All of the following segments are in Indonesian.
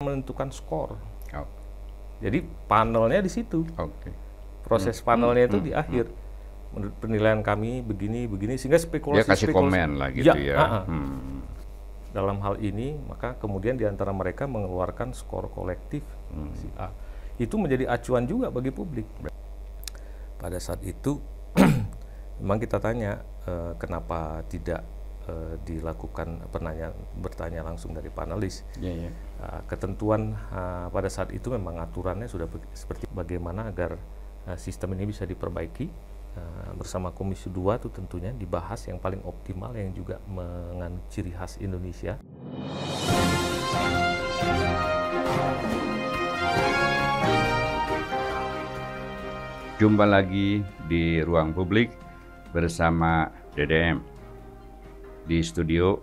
menentukan skor. Oh. Jadi panelnya di situ. Oke. Proses panelnya itu di akhir. Menurut penilaian kami begini sehingga spekulasi. Dia kasih komen lah gitu ya. Dalam hal ini maka kemudian diantara mereka mengeluarkan skor kolektif si A. Itu menjadi acuan juga bagi publik. Pada saat itu memang kita tanya kenapa tidak dilakukan bertanya langsung dari panelis. Ketentuan pada saat itu memang aturannya sudah seperti bagaimana agar sistem ini bisa diperbaiki. Bersama Komisi 2 itu tentunya dibahas yang paling optimal yang juga mengandung ciri khas Indonesia. Jumpa lagi di Ruang Publik bersama DDM. Di studio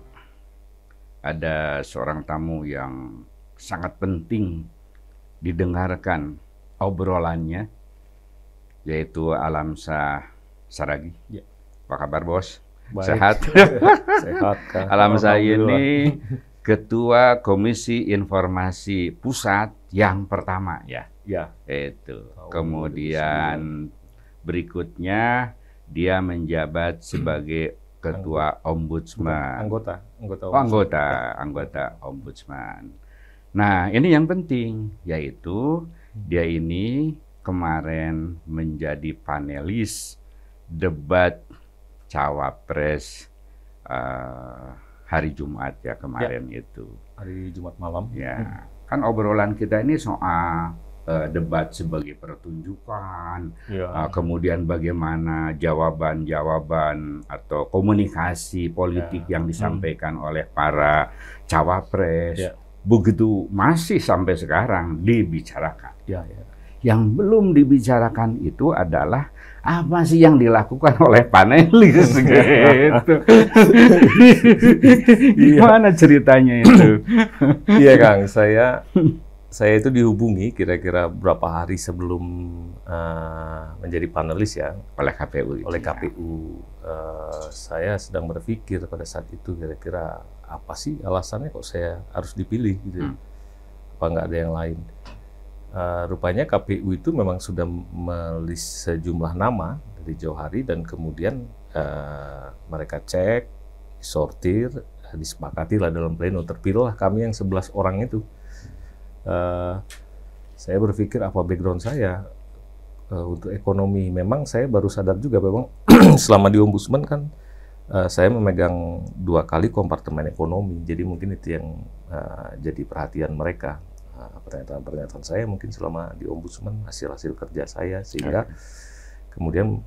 ada seorang tamu yang sangat penting didengarkan obrolannya, yaitu Alamsyah Saragih. Ya. Apa kabar, Bos? Baik. Sehat? Sehat, Kang. Alamsyah ini Ketua Komisi Informasi Pusat yang pertama ya. Ya. Itu. Kemudian berikutnya dia menjabat sebagai Ketua Ombudsman. Anggota Ombudsman. Nah, ini yang penting, yaitu dia ini kemarin menjadi panelis debat cawapres hari Jumat ya kemarin itu. Hari Jumat malam. Ya, kan obrolan kita ini soal debat sebagai pertunjukan, kemudian bagaimana jawaban-jawaban atau komunikasi politik yang disampaikan oleh para cawapres. Begitu masih sampai sekarang dibicarakan. Yang belum dibicarakan itu adalah apa sih yang dilakukan oleh panelis gitu. Gimana ceritanya itu? Iya, Kang, saya itu dihubungi kira-kira berapa hari sebelum menjadi panelis ya oleh KPU. Oleh KPU. Saya sedang berpikir pada saat itu kira-kira apa sih alasannya kok saya harus dipilih gitu. Apa nggak ada yang lain? Rupanya KPU itu memang sudah melis sejumlah nama dari jauh hari dan kemudian mereka cek, sortir, disepakati lah dalam pleno, terpilihlah kami yang 11 orang itu. Saya berpikir apa background saya untuk ekonomi. Memang saya baru sadar juga memang selama di Ombudsman kan saya memegang 2 kali kompartemen ekonomi, jadi mungkin itu yang jadi perhatian mereka. Pernyataan saya mungkin selama di Ombudsman hasil-hasil kerja saya sehingga kemudian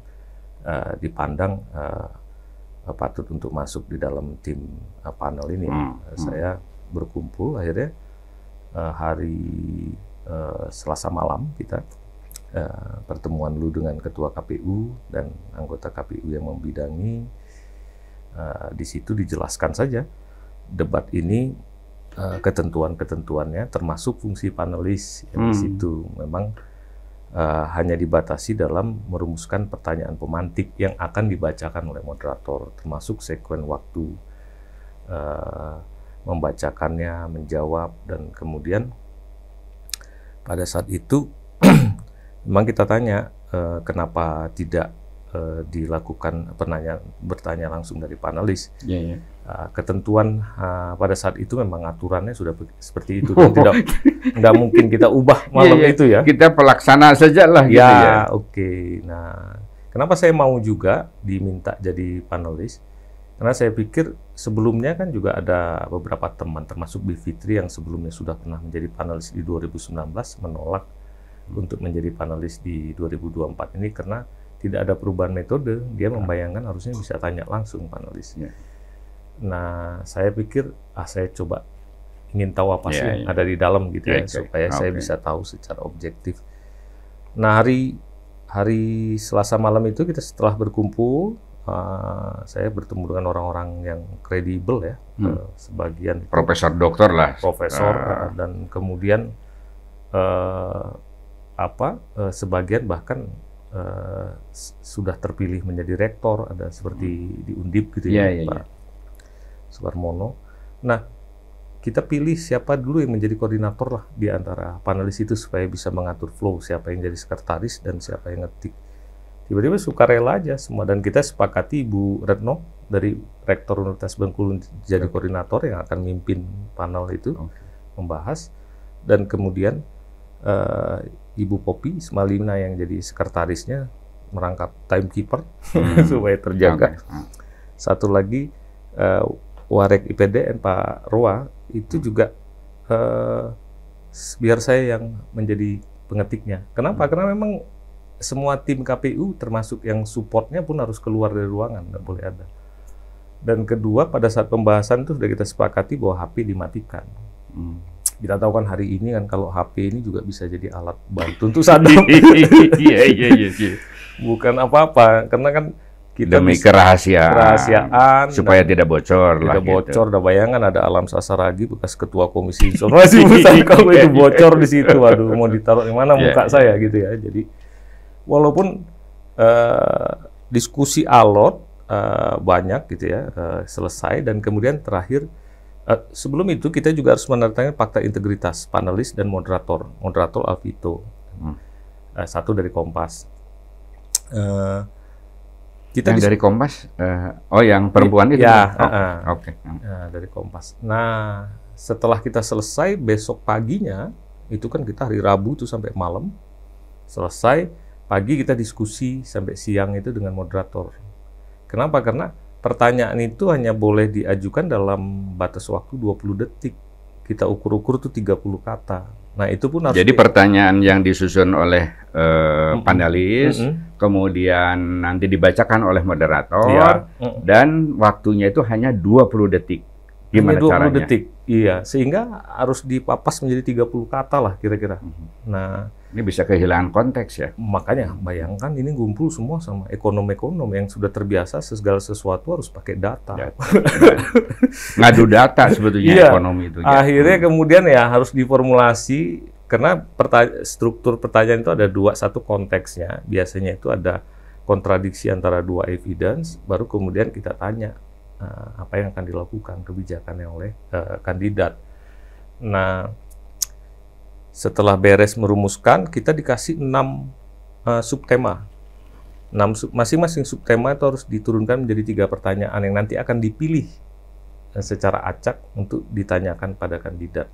dipandang patut untuk masuk di dalam tim panel ini. Saya berkumpul akhirnya hari Selasa malam kita pertemuan dulu dengan Ketua KPU dan anggota KPU yang membidangi. Di situ dijelaskan saja debat ini ketentuan-ketentuannya termasuk fungsi panelis yang di situ memang hanya dibatasi dalam merumuskan pertanyaan pemantik yang akan dibacakan oleh moderator, termasuk sekuen waktu membacakannya, menjawab, dan kemudian pada saat itu memang kita tanya kenapa tidak dilakukan bertanya langsung dari panelis. Ketentuan pada saat itu memang aturannya sudah seperti itu. Tidak mungkin kita ubah malam itu ya. Kita pelaksana saja lah gitu ya. Oke. Nah, kenapa saya mau juga diminta jadi panelis? Karena saya pikir sebelumnya kan juga ada beberapa teman, termasuk Bu Fitri yang sebelumnya sudah pernah menjadi panelis di 2019 menolak untuk menjadi panelis di 2024 ini karena tidak ada perubahan metode. Dia membayangkan harusnya bisa tanya langsung panelisnya. Nah, saya pikir saya coba ingin tahu apa sih yang ada di dalam gitu ya, supaya saya bisa tahu secara objektif. Nah, hari Selasa malam itu kita setelah berkumpul, saya bertemu dengan orang-orang yang kredibel ya, sebagian profesor doktor lah, dan kemudian sebagian bahkan sudah terpilih menjadi rektor, ada seperti di Undip gitu ya, Pak Suparmono. Nah, kita pilih siapa dulu yang menjadi koordinator lah di antara panelis itu supaya bisa mengatur flow, siapa yang jadi sekretaris dan siapa yang ngetik. Tiba-tiba sukarela aja semua, dan kita sepakati Ibu Retno dari Rektor Universitas Bengkulu jadi koordinator yang akan mimpin panel itu membahas, dan kemudian Ibu Poppy Ismailina yang jadi sekretarisnya merangkap timekeeper supaya terjaga. Satu lagi Warek IPDN Pak Roa itu juga biar saya yang menjadi pengetiknya. Kenapa? Karena memang semua tim KPU termasuk yang supportnya pun harus keluar dari ruangan, nggak boleh ada. Dan kedua, pada saat pembahasan itu sudah kita sepakati bahwa HP dimatikan. Kita tahu kan hari ini kan kalau HP ini juga bisa jadi alat bantu untuk sadap. Iya. Bukan apa-apa, karena kan kita demi kerahasiaan dan supaya tidak bocor lah. Tidak bocor, udah bayangan ada Alam Sasaragi bekas ketua komisi informasi pusat kalau itu bocor di situ, waduh mau ditaruh di mana muka saya gitu ya. Jadi walaupun diskusi alot banyak gitu ya, selesai, dan kemudian terakhir sebelum itu kita juga harus menandatangani fakta integritas panelis dan moderator Alvito, satu dari Kompas. Kita yang dari Kompas, yang perempuan itu? Ya, oke. Dari Kompas. Nah, setelah kita selesai, besok paginya, itu kan kita hari Rabu tuh sampai malam, selesai, pagi kita diskusi sampai siang itu dengan moderator. Kenapa? Karena pertanyaan itu hanya boleh diajukan dalam batas waktu 20 detik. Kita ukur-ukur tuh 30 kata. Nah, itu pun harus... Jadi pertanyaan yang disusun oleh panelis, kemudian nanti dibacakan oleh moderator, dan waktunya itu hanya 20 detik. Gimana hanya 20 caranya? detik, iya. Sehingga harus dipapas menjadi 30 kata lah kira-kira. Nah, ini bisa kehilangan konteks ya? Makanya, bayangkan ini ngumpul semua sama ekonom-ekonom yang sudah terbiasa segala sesuatu harus pakai data. Ngadu data sebetulnya ekonomi itu. Akhirnya kemudian ya harus diformulasi, karena struktur pertanyaan itu ada dua, satu konteksnya, biasanya itu ada kontradiksi antara dua evidence, baru kemudian kita tanya apa yang akan dilakukan kebijakannya oleh kandidat. Nah, setelah beres merumuskan, kita dikasih 6 subtema. Masing-masing subtema itu harus diturunkan menjadi 3 pertanyaan yang nanti akan dipilih secara acak untuk ditanyakan pada kandidat.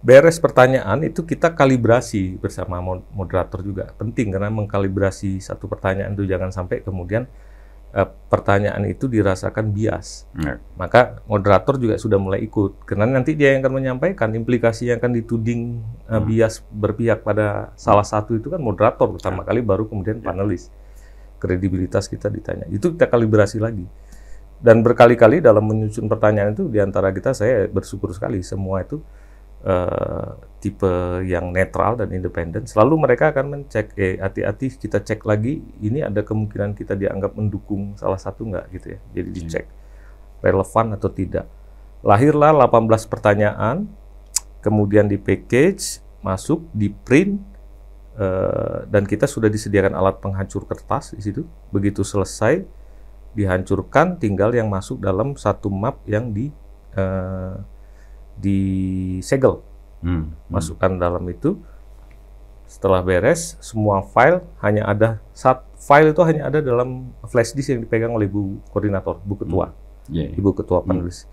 Beres pertanyaan itu kita kalibrasi bersama moderator juga. Penting karena mengkalibrasi satu pertanyaan itu jangan sampai kemudian pertanyaan itu dirasakan bias. Maka moderator juga sudah mulai ikut, karena nanti dia yang akan menyampaikan implikasi yang akan dituding bias berpihak pada salah satu itu kan moderator pertama kali, baru kemudian panelis. Kredibilitas kita ditanya. Itu kita kalibrasi lagi. Dan berkali-kali dalam menyusun pertanyaan itu diantara kita, saya bersyukur sekali semua itu tipe yang netral dan independen. Selalu mereka akan mencek, hati-hati kita cek lagi, ini ada kemungkinan kita dianggap mendukung salah satu nggak gitu ya. Jadi dicek relevan atau tidak. Lahirlah 18 pertanyaan, kemudian di package, masuk, di print, dan kita sudah disediakan alat penghancur kertas di situ. Begitu selesai, dihancurkan, tinggal yang masuk dalam satu map yang disegel, masukkan dalam itu. Setelah beres, semua file hanya ada file itu hanya ada dalam flash disk yang dipegang oleh Ibu Koordinator, Bu Ketua, Ibu Ketua panelis.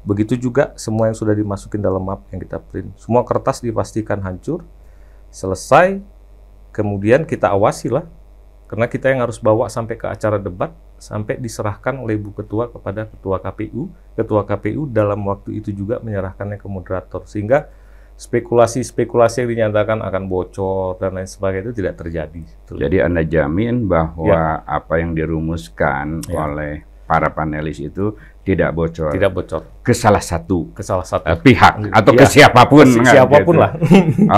Begitu juga semua yang sudah dimasukin dalam map yang kita print, semua kertas dipastikan hancur. Selesai, kemudian kita awasi lah, karena kita yang harus bawa sampai ke acara debat, sampai diserahkan oleh Ibu Ketua kepada Ketua KPU. Ketua KPU dalam waktu itu juga menyerahkannya ke moderator, sehingga spekulasi-spekulasi yang dinyatakan akan bocor dan lain sebagainya itu tidak terjadi. Jadi Anda jamin bahwa apa yang dirumuskan oleh para panelis itu tidak bocor. Tidak bocor. Ke salah satu pihak atau ke siapapun. Siapapun lah.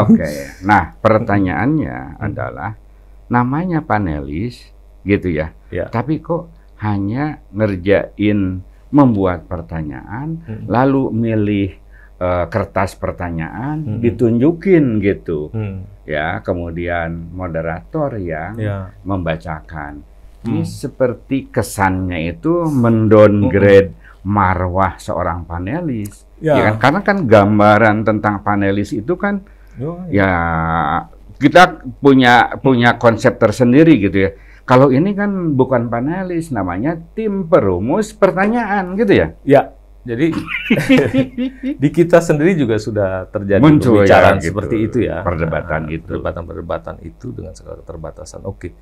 Oke. Nah, pertanyaannya adalah, namanya panelis gitu ya. Tapi kok hanya ngerjain membuat pertanyaan, lalu milih kertas pertanyaan, ditunjukin gitu. Ya, kemudian moderator yang membacakan. Ini seperti kesannya itu mendowngrade marwah seorang panelis. Ya. Ya kan? Karena kan gambaran tentang panelis itu kan ya kita punya konsep tersendiri gitu ya. Kalau ini kan bukan panelis, namanya tim perumus pertanyaan gitu ya. Ya. Jadi di kita sendiri juga sudah terjadi muncul pembicaraan ya, gitu. seperti itu ya. Perdebatan gitu. Perdebatan itu dengan segala keterbatasan. Oke.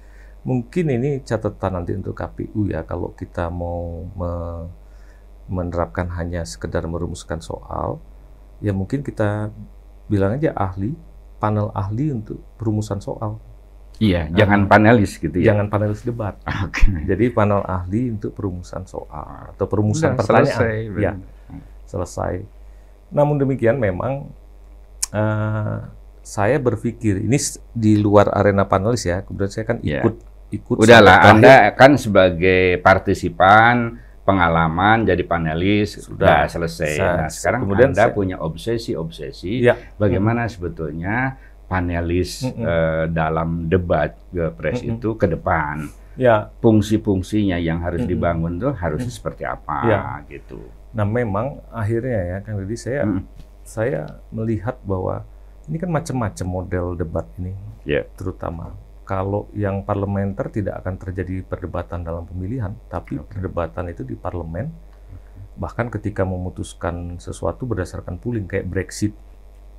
Mungkin ini catatan nanti untuk KPU ya, kalau kita mau menerapkan hanya sekedar merumuskan soal, ya mungkin kita bilang aja panel ahli untuk perumusan soal. Iya, jangan panelis gitu ya. Jangan panelis debat. Okay. Jadi panel ahli untuk perumusan soal atau perumusan pertanyaan. Selesai. Namun demikian memang saya berpikir ini di luar arena panelis ya. Kemudian saya kan ikut. Udahlah, Anda kan sebagai partisipan pengalaman jadi panelis sudah selesai. Nah, sekarang kemudian Anda punya obsesi bagaimana sebetulnya panelis dalam debat pilpres itu ke depan. Ya. Fungsi-fungsinya yang harus dibangun tuh harus seperti apa gitu. Nah, memang akhirnya ya Kang Deddy, saya melihat bahwa ini kan macam-macam model debat ini. Terutama kalau yang parlementer tidak akan terjadi perdebatan dalam pemilihan, tapi perdebatan itu di parlemen. Bahkan ketika memutuskan sesuatu berdasarkan polling kayak Brexit,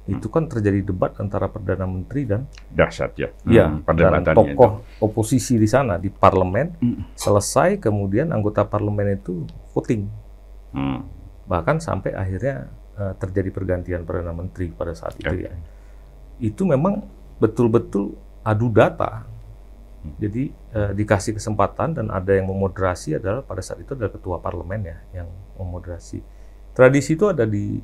itu kan terjadi debat antara Perdana Menteri dan dahsyat ya. Dan tokoh oposisi di sana di parlemen. Selesai kemudian anggota parlemen itu voting. Bahkan sampai akhirnya terjadi pergantian Perdana Menteri pada saat itu ya. Itu memang betul-betul adu data. Jadi dikasih kesempatan dan ada yang memoderasi adalah pada saat itu adalah ketua parlemen ya yang memoderasi. Tradisi itu ada di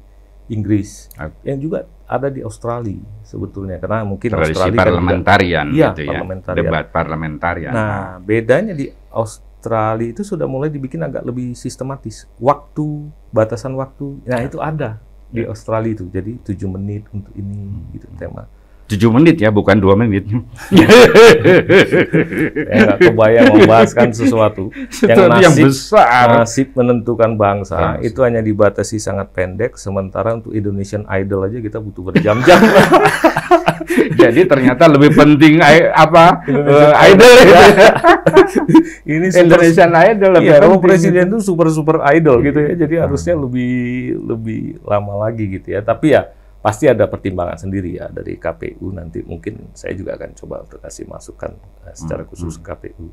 Inggris, yang juga ada di Australia sebetulnya, karena mungkin tradisi Australia parlamentarian kan gitu ya, debat parlamentarian. Nah, bedanya di Australia itu sudah mulai dibikin agak lebih sistematis. Batasan waktu, nah itu ada di Australia itu, jadi 7 menit untuk ini gitu tema. 7 menit ya, bukan 2 menit. Saya nggak kebayang membahaskan sesuatu yang besar. Nasib menentukan bangsa itu hanya dibatasi sangat pendek, sementara untuk Indonesian Idol aja kita butuh berjam-jam. Jadi ternyata lebih penting idol ya. Ini Indonesian Idol lebih penting. Presiden itu super idol gitu ya. Jadi harusnya lebih lama lagi gitu ya. Tapi ya pasti ada pertimbangan sendiri ya dari KPU. Nanti mungkin saya juga akan coba untuk kasih masukan secara khusus KPU.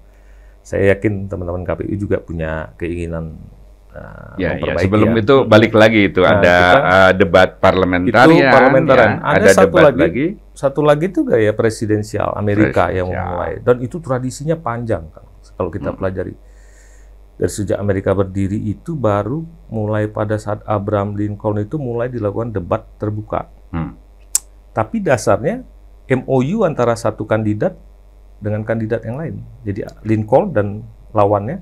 Saya yakin teman-teman KPU juga punya keinginan memperbaiki. Sebelum itu balik lagi itu ada debat parlamentarian. Ada satu lagi itu gaya presidensial Amerika yang memulai, dan itu tradisinya panjang kan. Kalau kita pelajari dari sejak Amerika berdiri itu baru mulai pada saat Abraham Lincoln itu mulai dilakukan debat terbuka. Tapi dasarnya MOU antara satu kandidat dengan kandidat yang lain. Jadi Lincoln dan lawannya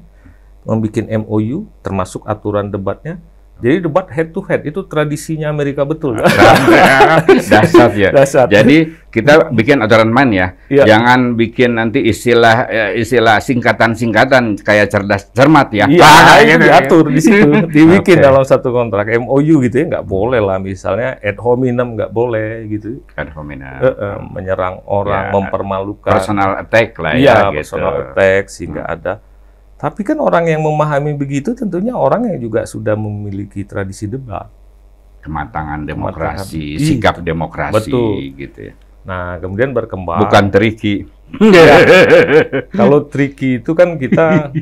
membuat MOU termasuk aturan debatnya. Jadi debat head to head itu tradisinya Amerika betul. Dasar ya. Jadi kita bikin aturan main ya. Jangan bikin nanti istilah singkatan kayak cerdas cermat ya. Itu diatur di situ, dibikin dalam satu kontrak MOU gitu ya, nggak boleh lah misalnya ad hominem nggak boleh gitu. Ad hominem. Menyerang orang, mempermalukan. Personal attack lah ya. Gitu. Personal attack sehingga ada. Tapi kan orang yang memahami begitu tentunya orang yang juga sudah memiliki tradisi debat. Kematangan demokrasi, sikap demokrasi. Betul. Gitu ya. Nah, kemudian berkembang. Bukan triki. Kalau triki itu kan kita,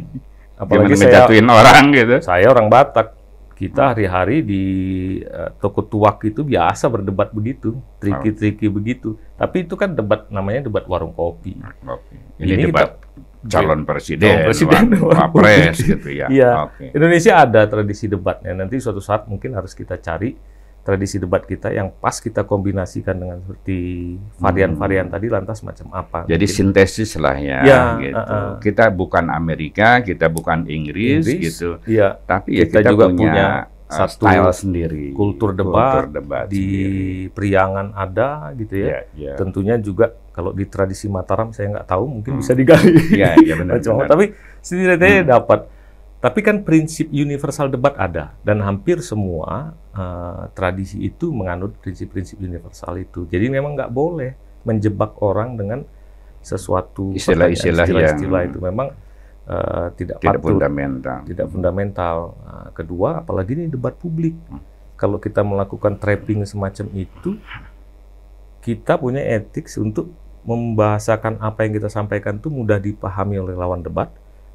apalagi saya ngejatuhin orang gitu. Saya orang Batak. Kita hari-hari di toko tuak itu biasa berdebat begitu. Triki-triki begitu. Tapi itu kan debat, namanya debat warung kopi. Ini debat calon presiden, wapres gitu ya. Iya. Indonesia ada tradisi debatnya. Nanti suatu saat mungkin harus kita cari tradisi debat kita yang pas kita kombinasikan dengan seperti varian-varian tadi, lantas macam apa. Jadi mungkin sintesis lah ya gitu. Kita bukan Amerika, kita bukan Inggris gitu. Tapi ya kita juga punya satu style sendiri, kultur debat di sendiri. Priangan ada gitu ya. Tentunya juga kalau di tradisi Mataram saya nggak tahu, mungkin bisa digali. Iya benar. Tapi setidaknya dapat. Tapi kan prinsip universal debat ada, dan hampir semua tradisi itu menganut prinsip-prinsip universal itu. Jadi memang nggak boleh menjebak orang dengan sesuatu istilah-istilah itu memang tidak patut, tidak fundamental. Kedua, apalagi ini debat publik. Kalau kita melakukan trapping semacam itu, kita punya etik untuk membahasakan apa yang kita sampaikan itu mudah dipahami oleh lawan debat.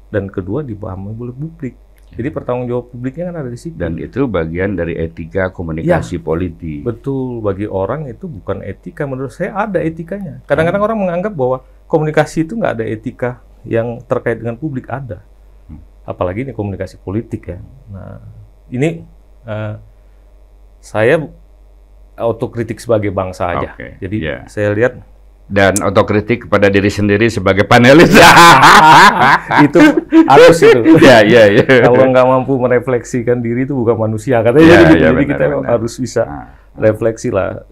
Dan kedua, dipahami oleh publik. Jadi pertanggungjawab publiknya kan ada di situ. Dan itu bagian dari etika komunikasi politik. Betul, bagi orang itu bukan etika. Menurut saya ada etikanya. Kadang-kadang orang menganggap bahwa komunikasi itu nggak ada etika yang terkait dengan publik, ada. Apalagi ini komunikasi politik ya. Nah, ini saya autokritik sebagai bangsa aja. Jadi saya lihat. Dan otokritik kepada diri sendiri sebagai panelis. Itu harus itu. Ya. Kalau nggak mampu merefleksikan diri itu bukan manusia katanya. Jadi kita harus bisa refleksi lah.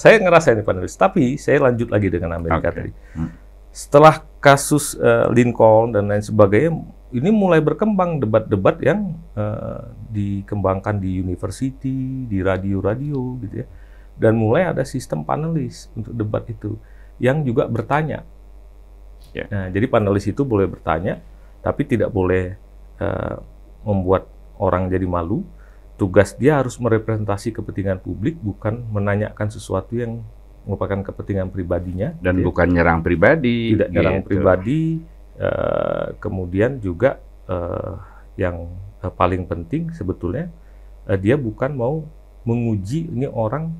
Saya ngerasa ini panelis. Tapi saya lanjut lagi dengan Amerika tadi. Setelah kasus Lincoln dan lain sebagainya, ini mulai berkembang debat-debat yang dikembangkan di university, di radio-radio gitu ya. Dan mulai ada sistem panelis untuk debat itu, yang juga bertanya. Nah, jadi panelis itu boleh bertanya, tapi tidak boleh membuat orang jadi malu. Tugas dia harus merepresentasi kepentingan publik, bukan menanyakan sesuatu yang merupakan kepentingan pribadinya. Dan bukan nyerang pribadi. Tidak nyerang pribadi. Kemudian juga yang paling penting sebetulnya, dia bukan mau menguji ini orang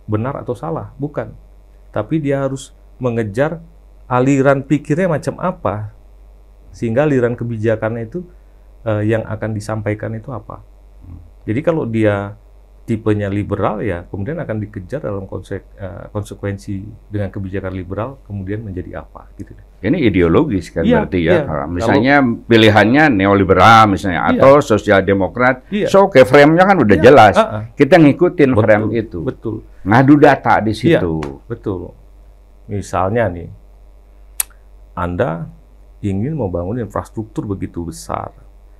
benar atau salah, bukan. Tapi dia harus mengejar aliran pikirnya macam apa, sehingga aliran kebijakannya itu yang akan disampaikan itu apa. Jadi kalau dia tipenya liberal, ya kemudian akan dikejar dalam konsekuensi dengan kebijakan liberal, kemudian menjadi apa gitu. Ini ideologis kan berarti ya. Misalnya pilihannya neoliberal misalnya, atau sosial demokrat, so kayak frame-nya kan udah jelas. Kita ngikutin frame itu. Betul. Ngadu data di situ. Betul. Misalnya nih, Anda ingin membangun infrastruktur begitu besar,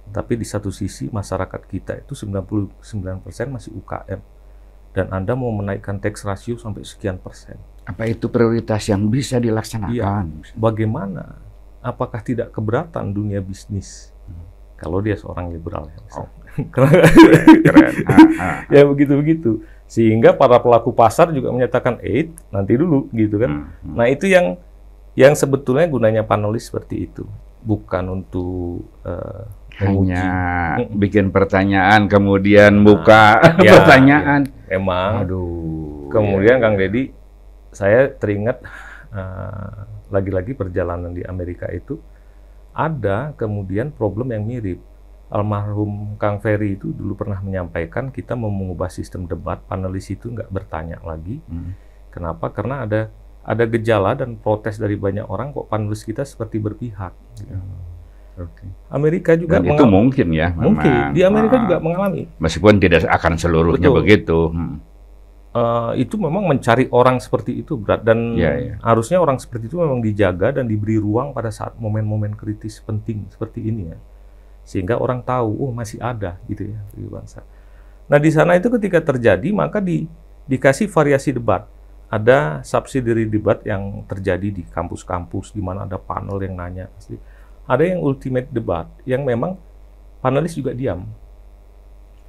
tapi di satu sisi masyarakat kita itu 99% masih UKM, dan Anda mau menaikkan tax ratio sampai sekian persen. Apa itu prioritas yang bisa dilaksanakan? Bagaimana? Apakah tidak keberatan dunia bisnis? Kalau dia seorang liberal ya. Keren. Ya begitu-begitu. Sehingga para pelaku pasar juga menyatakan, nanti dulu gitu kan. Nah itu yang sebetulnya gunanya panelis seperti itu. Bukan untuk hanya bikin pertanyaan kemudian buka pertanyaan. Emang. Kemudian Kang Deddy, saya teringat lagi-lagi perjalanan di Amerika itu ada kemudian problem yang mirip. Almarhum Kang Ferry itu dulu pernah menyampaikan kita mau mengubah sistem debat, panelis itu nggak bertanya lagi. Kenapa? Karena ada gejala dan protes dari banyak orang kok panelis kita seperti berpihak. Amerika juga itu mungkin ya. Mungkin di Amerika juga mengalami. Meskipun tidak akan seluruhnya begitu. Itu memang mencari orang seperti itu berat, dan harusnya orang seperti itu memang dijaga dan diberi ruang pada saat momen-momen kritis penting seperti ini ya. Sehingga orang tahu, masih ada gitu ya di bangsa. Nah di sana itu ketika terjadi maka dikasih variasi debat. Ada subsidiary debat yang terjadi di kampus-kampus di mana ada panel yang nanya. Ada yang ultimate debat yang memang panelis juga diam,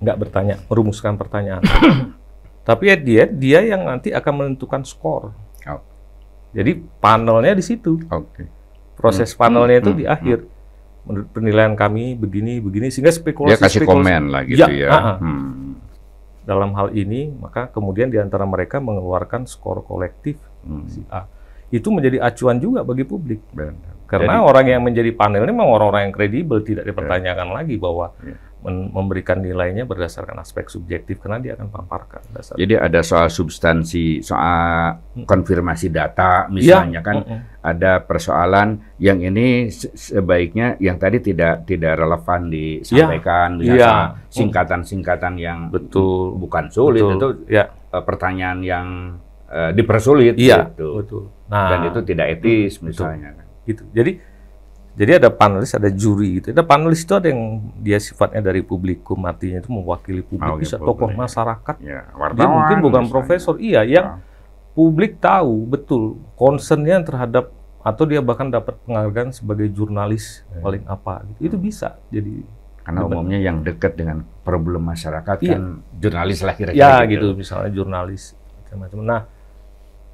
nggak bertanya, merumuskan pertanyaan. Tapi dia yang nanti akan menentukan skor. Jadi panelnya di situ. Proses panelnya itu di akhir. Menurut penilaian kami begini, sehingga spekulasi. Dia kasih komen lah gitu ya. Dalam hal ini, maka kemudian di antara mereka mengeluarkan skor kolektif si A. Itu menjadi acuan juga bagi publik. Karena orang yang menjadi panel ini memang orang-orang yang kredibel, tidak dipertanyakan lagi bahwa memberikan nilainya berdasarkan aspek subjektif, karena dia akan paparkan. Jadi ada soal substansi, soal konfirmasi data misalnya ada persoalan yang ini sebaiknya yang tadi tidak relevan disampaikan, singkatan-singkatan yang bukan sulit, itu pertanyaan yang dipersulit gitu. Nah, dan itu tidak etis misalnya. Gitu. Jadi Jadi ada panelis, ada juri gitu. Ada panelis itu ada yang dia sifatnya dari publikum, artinya itu mewakili publik, bisa tokoh masyarakat. Ya, dia mungkin bukan profesor, yang publik tahu betul concernnya terhadap, atau dia bahkan dapat penghargaan sebagai jurnalis paling apa. Gitu. Itu bisa. Jadi karena umumnya yang dekat dengan problem masyarakat kan jurnalis lah kira-kira. Ya gitu, misalnya jurnalis macam-macam. Nah,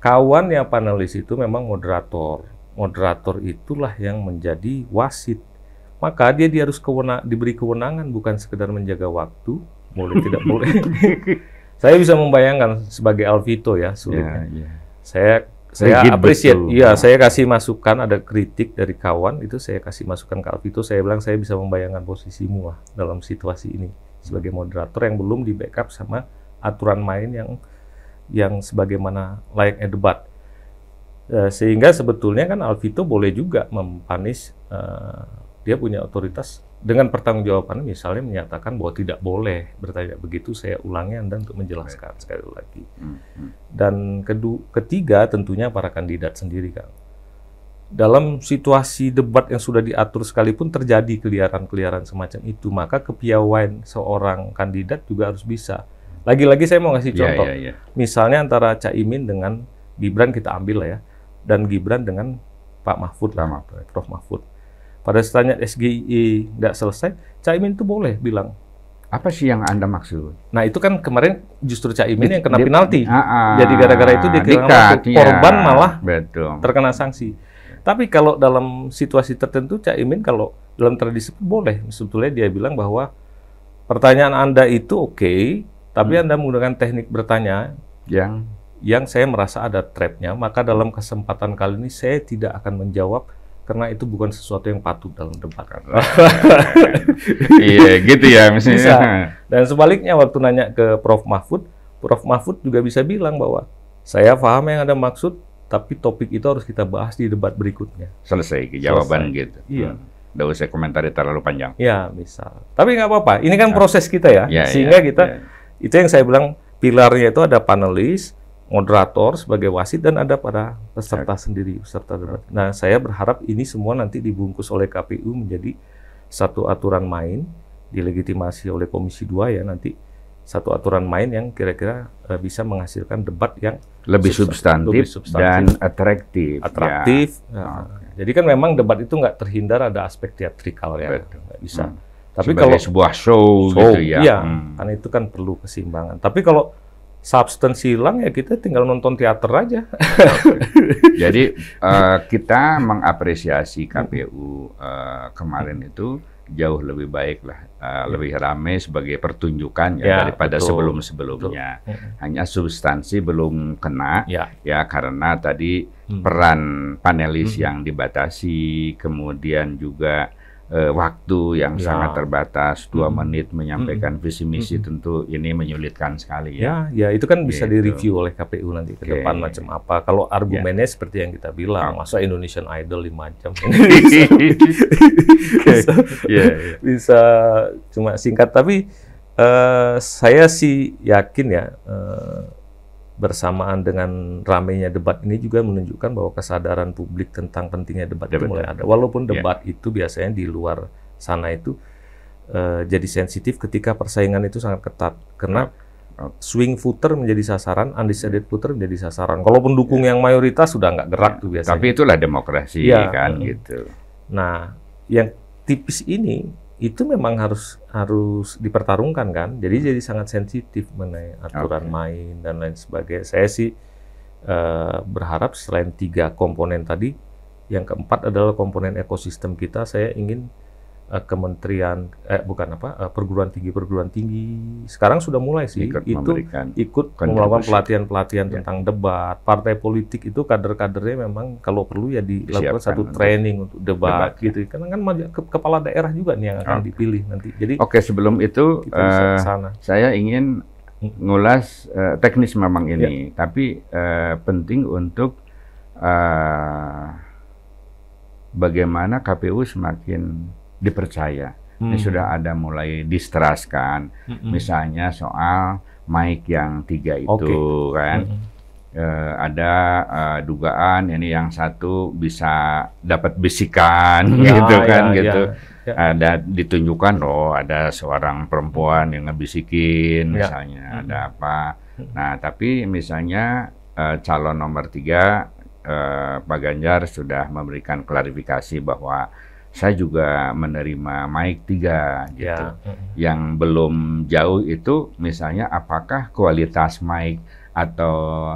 kawan yang panelis itu memang moderator. Moderator itulah yang menjadi wasit. Maka dia harus diberi kewenangan, bukan sekedar menjaga waktu, boleh tidak boleh. Saya bisa membayangkan sebagai Alvito ya, sulitnya. Saya appreciate, saya kasih masukan, ada kritik dari kawan, itu saya kasih masukan ke Alvito, saya bilang saya bisa membayangkan posisimu lah dalam situasi ini sebagai moderator yang belum di backup sama aturan main yang sebagaimana layaknya debat. Sehingga sebetulnya kan Alvito boleh juga mempanis, dia punya otoritas dengan pertanggungjawaban, misalnya menyatakan bahwa tidak boleh bertanya begitu, saya ulangi Anda untuk menjelaskan sekali lagi. Dan ketiga tentunya para kandidat sendiri, Kang. Dalam situasi debat yang sudah diatur sekalipun terjadi keliaran-keliaran semacam itu, maka kepiawaian seorang kandidat juga harus bisa. Lagi-lagi saya mau ngasih contoh, misalnya antara Caimin dengan Gibran kita ambil lah ya, dan Gibran dengan Pak Mahfud, Prof. Mahfud. Pada saatnya SGI nggak selesai, Caimin itu boleh bilang. Apa sih yang Anda maksud? Nah itu kan kemarin justru Caimin yang kena penalti. Jadi gara-gara itu dia kehilangan korban malah terkena sanksi. Tapi kalau dalam situasi tertentu Caimin kalau dalam tradisi boleh. Sebetulnya dia bilang bahwa pertanyaan Anda itu oke, tapi Anda menggunakan teknik bertanya yang saya merasa ada trapnya, maka dalam kesempatan kali ini saya tidak akan menjawab karena itu bukan sesuatu yang patut dalam debat. Iya, gitu ya misalnya. Bisa. Dan sebaliknya waktu nanya ke Prof. Mahfud juga bisa bilang bahwa saya paham yang Anda maksud, tapi topik itu harus kita bahas di debat berikutnya. Selesai jawaban gitu. Iya. Nggak usah komentari terlalu panjang. Ya, misal. Tapi nggak apa-apa. Ini kan proses kita ya. Sehingga itu yang saya bilang pilarnya itu ada panelis, moderator sebagai wasit, dan ada pada peserta sendiri, peserta debat. Nah, saya berharap ini semua nanti dibungkus oleh KPU menjadi satu aturan main, dilegitimasi oleh Komisi 2 ya, nanti satu aturan main yang kira-kira bisa menghasilkan debat yang lebih substantif dan atraktif. Jadi kan memang debat itu nggak terhindar ada aspek teatrikal ya, nggak bisa. Tapi sebagai kalau sebuah show gitu ya. Iya, kan itu kan perlu keseimbangan. Tapi kalau substansi hilang ya kita tinggal nonton teater aja. Jadi kita mengapresiasi KPU kemarin itu jauh lebih baik lah, lebih ramai sebagai pertunjukan daripada sebelum-sebelumnya. Hanya substansi belum kena ya karena tadi peran panelis yang dibatasi, kemudian juga waktu yang sangat terbatas, 2 menit menyampaikan visi misi, tentu ini menyulitkan sekali ya. Ya itu kan bisa direview oleh KPU nanti ke depan macam apa. Kalau argumennya seperti yang kita bilang, masa Indonesian Idol 5 jam bisa cuma singkat. Tapi saya sih yakin ya, bersamaan dengan ramainya debat ini juga menunjukkan bahwa kesadaran publik tentang pentingnya debat itu mulai ada. Walaupun debat itu biasanya di luar sana itu jadi sensitif ketika persaingan itu sangat ketat. Karena swing voter menjadi sasaran, undecided voter menjadi sasaran. Kalau pendukung yang mayoritas sudah nggak gerak tuh biasanya. Tapi itulah demokrasi kan gitu. Nah, yang tipis ini itu memang harus dipertarungkan kan, jadi sangat sensitif mengenai aturan main dan lain sebagainya. Saya sih berharap selain 3 komponen tadi, yang keempat adalah komponen ekosistem kita. Saya ingin kementerian perguruan tinggi sekarang sudah mulai sih ikut melakukan pelatihan tentang debat. Partai politik itu kader-kadernya memang kalau perlu ya dilakukan satu training untuk debat gitu, karena kan kepala daerah juga nih yang akan dipilih nanti. Jadi sebelum itu saya ingin ngulas teknis memang ini, tapi penting untuk bagaimana KPU semakin dipercaya. Ini sudah ada mulai distrust kan, misalnya soal mic yang 3 itu kan. ada dugaan ini yang satu bisa dapat bisikan gitu kan gitu. Ada ditunjukkan loh ada seorang perempuan yang ngebisikin misalnya ada apa. Nah tapi misalnya calon nomor 3 Pak Ganjar sudah memberikan klarifikasi bahwa saya juga menerima mic 3 gitu. Yang belum jauh itu misalnya apakah kualitas mic atau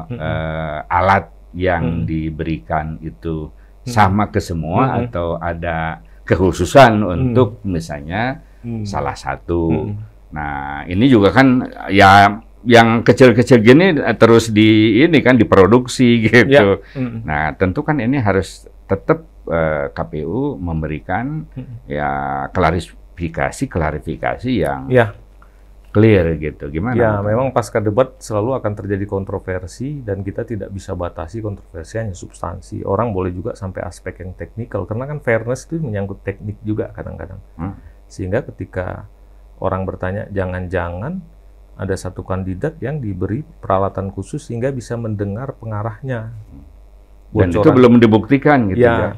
alat yang diberikan itu sama ke semua atau ada kekhususan untuk misalnya salah satu. Nah, ini juga kan ya yang kecil-kecil gini terus diproduksi gitu. Nah, tentu kan ini harus tetap KPU memberikan ya klarifikasi yang clear gitu. Gimana? Ya, memang pasca debat selalu akan terjadi kontroversi dan kita tidak bisa batasi kontroversi hanya substansi. Orang boleh juga sampai aspek yang teknikal karena kan fairness itu menyangkut teknik juga kadang-kadang. Sehingga ketika orang bertanya jangan-jangan ada satu kandidat yang diberi peralatan khusus sehingga bisa mendengar pengarahnya. Dan itu belum dibuktikan gitu ya.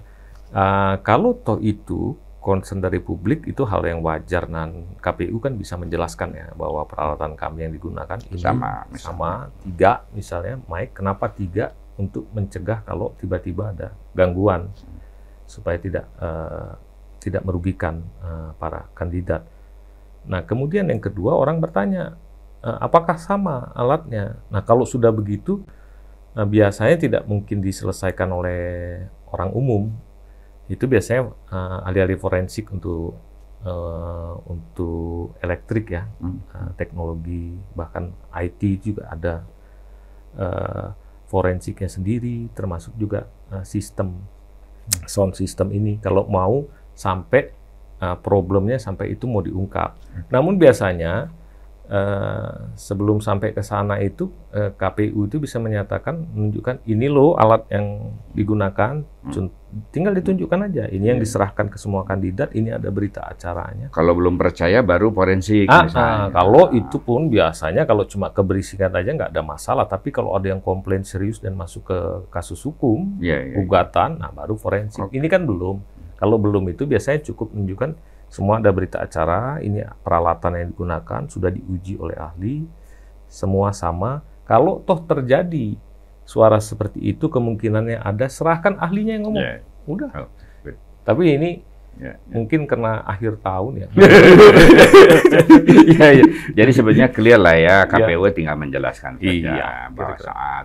Kalau toh itu concern dari publik itu hal yang wajar dan KPU kan bisa menjelaskan ya bahwa peralatan kami yang digunakan ini sama 3 misalnya mic, kenapa 3 untuk mencegah kalau tiba-tiba ada gangguan supaya tidak merugikan para kandidat. Nah kemudian yang kedua orang bertanya apakah sama alatnya? Nah kalau sudah begitu biasanya tidak mungkin diselesaikan oleh orang umum. Itu biasanya ahli-ahli forensik untuk elektrik ya, teknologi bahkan IT juga ada forensiknya sendiri, termasuk juga sistem sound system ini. Kalau mau sampai problemnya sampai itu mau diungkap. Namun biasanya sebelum sampai ke sana itu KPU itu bisa menyatakan menunjukkan ini loh alat yang digunakan, tinggal ditunjukkan aja ini yang diserahkan ke semua kandidat, ini ada berita acaranya. Kalau belum percaya baru forensik misalnya. Kalau itu pun biasanya kalau cuma keberisikan aja nggak ada masalah, tapi kalau ada yang komplain serius dan masuk ke kasus hukum, gugatan, nah baru forensik. Ini kan belum. Kalau belum itu biasanya cukup menunjukkan semua ada berita acara, ini peralatan yang digunakan, sudah diuji oleh ahli, semua sama. Kalau toh terjadi suara seperti itu, kemungkinannya ada, serahkan ahlinya yang ngomong. Udah. Tapi ini mungkin karena akhir tahun ya. Jadi sebenarnya clear lah ya, KPU tinggal menjelaskan saja bahwa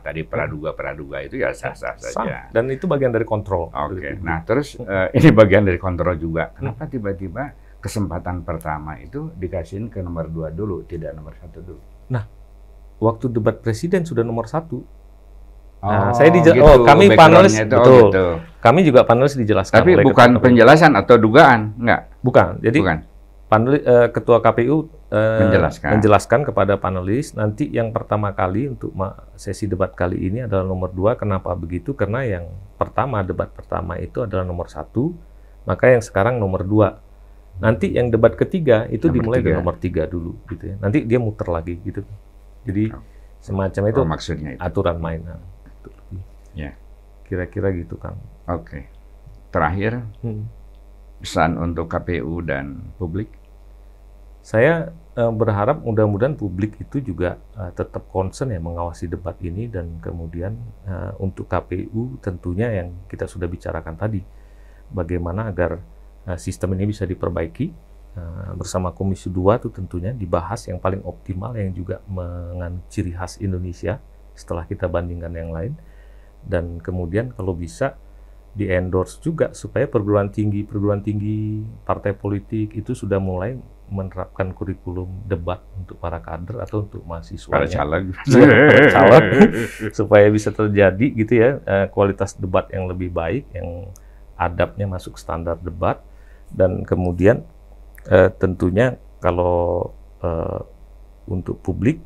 tadi praduga itu ya sah-sah saja. Dan itu bagian dari kontrol. Nah terus ini bagian dari kontrol juga. Kenapa tiba-tiba kesempatan pertama itu dikasihin ke nomor 2 dulu, tidak nomor 1 dulu? Nah, waktu debat presiden sudah nomor 1. Nah, kami panelis betul. Kami juga panelis dijelaskan. Tapi bukan penjelasan atau dugaan, enggak? Bukan. Jadi ketua KPU menjelaskan kepada panelis nanti yang pertama kali untuk sesi debat kali ini adalah nomor 2. Kenapa begitu? Karena yang debat pertama itu adalah nomor 1, maka yang sekarang nomor 2. Nanti yang debat ketiga itu dimulai dari nomor 3 dulu, gitu ya. Nanti dia muter lagi, gitu. Jadi semacam itu maksudnya itu. Aturan main. Kira-kira gitu, Kang. Terakhir, pesan untuk KPU dan publik. Saya berharap mudah-mudahan publik itu juga tetap concern ya mengawasi debat ini, dan kemudian untuk KPU tentunya yang kita sudah bicarakan tadi, bagaimana agar sistem ini bisa diperbaiki bersama Komisi 2 itu tentunya dibahas yang paling optimal yang juga mengandung ciri khas Indonesia setelah kita bandingkan yang lain, dan kemudian kalau bisa di-endorse juga supaya perguruan tinggi partai politik itu sudah mulai menerapkan kurikulum debat untuk para kader atau untuk mahasiswa caleg supaya bisa terjadi gitu ya kualitas debat yang lebih baik, yang adabnya masuk standar debat. Dan kemudian tentunya kalau untuk publik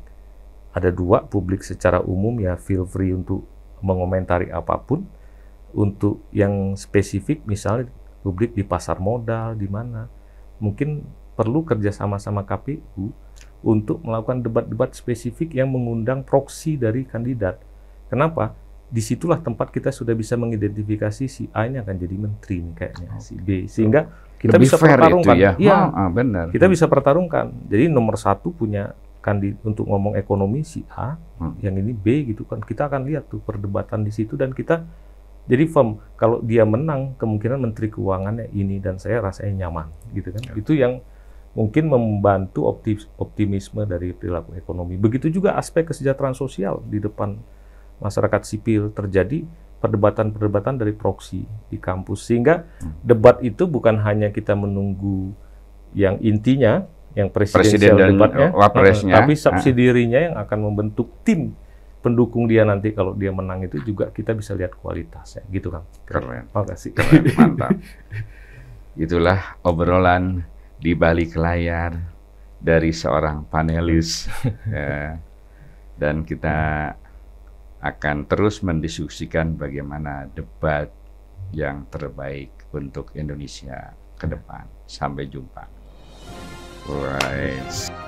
ada 2, publik secara umum ya feel free untuk mengomentari apapun. Untuk yang spesifik misalnya publik di pasar modal di mana mungkin perlu kerja sama KPU untuk melakukan debat-debat spesifik yang mengundang proksi dari kandidat. Kenapa? Disitulah tempat kita sudah bisa mengidentifikasi si A ini akan jadi menteri nih kayaknya, si B, sehingga kita lebih bisa fair pertarungkan. Itu ya, ya benar. Kita bisa pertarungkan. Jadi nomor 1 punya untuk ngomong ekonomi si A, yang ini B gitu kan. Kita akan lihat tuh perdebatan di situ dan kita jadi firm. Kalau dia menang, kemungkinan menteri keuangannya ini dan saya rasanya nyaman gitu kan. Itu yang mungkin membantu optimisme dari perilaku ekonomi. Begitu juga aspek kesejahteraan sosial di depan masyarakat sipil, terjadi perdebatan-perdebatan dari proksi di kampus, sehingga debat itu bukan hanya kita menunggu yang intinya, yang presiden dan debatnya, tapi subsidiarinya yang akan membentuk tim pendukung dia nanti kalau dia menang itu juga kita bisa lihat kualitasnya, gitu kan. Keren. Makasih. Keren, mantap. Itulah obrolan di balik layar dari seorang panelis, ya. Dan kita akan terus mendiskusikan bagaimana debat yang terbaik untuk Indonesia ke depan. Sampai jumpa. Right.